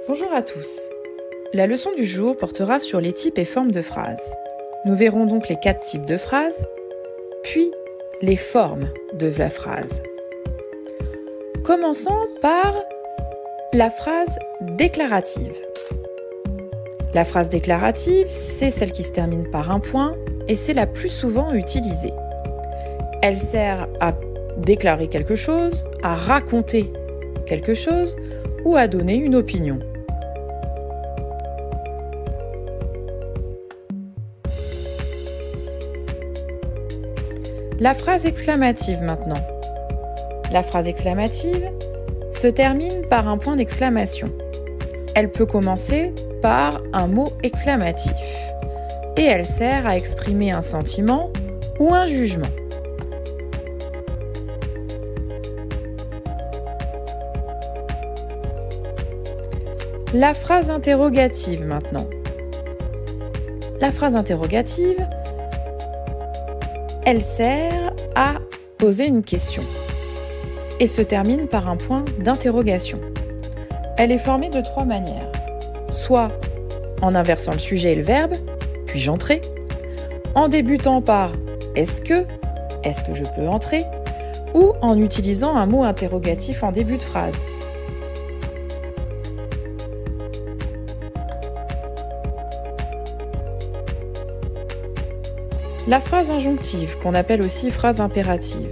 Bonjour à tous. La leçon du jour portera sur les types et formes de phrases. Nous verrons donc les 4 types de phrases, puis les formes de la phrase. Commençons par la phrase déclarative. La phrase déclarative, c'est celle qui se termine par un point et c'est la plus souvent utilisée. Elle sert à déclarer quelque chose, à raconter quelque chose ou à donner une opinion. La phrase exclamative maintenant. La phrase exclamative se termine par un point d'exclamation. Elle peut commencer par un mot exclamatif et elle sert à exprimer un sentiment ou un jugement. La phrase interrogative maintenant. La phrase interrogative, elle sert à poser une question et se termine par un point d'interrogation. Elle est formée de 3 manières. Soit en inversant le sujet et le verbe, puis-je entrer, en débutant par est-ce que je peux entrer, ou en utilisant un mot interrogatif en début de phrase. La phrase injonctive, qu'on appelle aussi phrase impérative.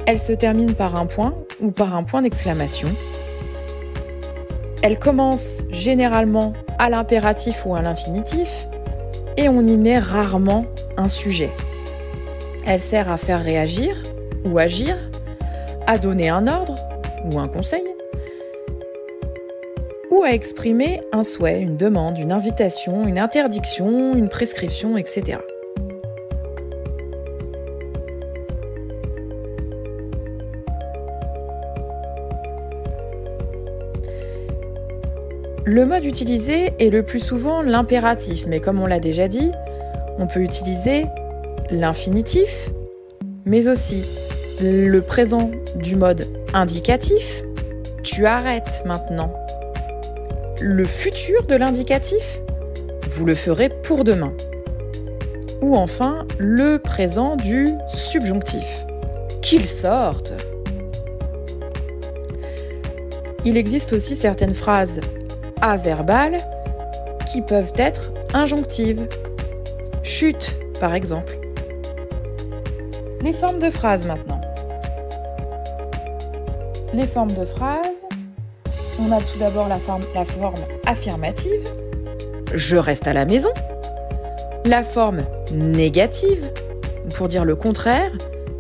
Elle se termine par un point ou par un point d'exclamation. Elle commence généralement à l'impératif ou à l'infinitif et on y met rarement un sujet. Elle sert à faire réagir ou agir, à donner un ordre ou un conseil, ou à exprimer un souhait, une demande, une invitation, une interdiction, une prescription, etc. Le mode utilisé est le plus souvent l'impératif, mais comme on l'a déjà dit, on peut utiliser l'infinitif, mais aussi le présent du mode indicatif. Tu arrêtes maintenant. Le futur de l'indicatif, vous le ferez pour demain. Ou enfin, le présent du subjonctif. Qu'il sorte! Il existe aussi certaines phrases averbales qui peuvent être injonctives. Chut, par exemple. Les formes de phrases maintenant. Les formes de phrases. On a tout d'abord la forme affirmative, je reste à la maison. La forme négative, pour dire le contraire,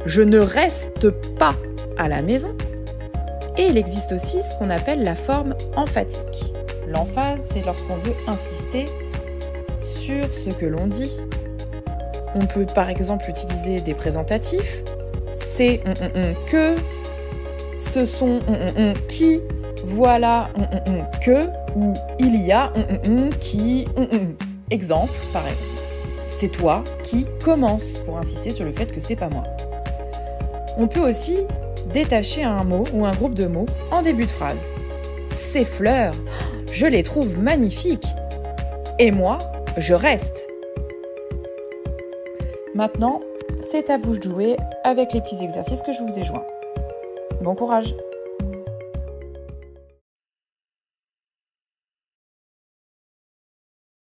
je ne reste pas à la maison. Et il existe aussi ce qu'on appelle la forme emphatique. L'emphase, c'est lorsqu'on veut insister sur ce que l'on dit. On peut par exemple utiliser des présentatifs. C'est que, ce sont qui, voilà que, ou il y a qui, exemple, par exemple. C'est toi qui commence pour insister sur le fait que c'est pas moi. On peut aussi détacher un mot ou un groupe de mots en début de phrase. Ces fleurs, je les trouve magnifiques. Et moi, je reste. Maintenant, c'est à vous de jouer avec les petits exercices que je vous ai joints. Bon courage!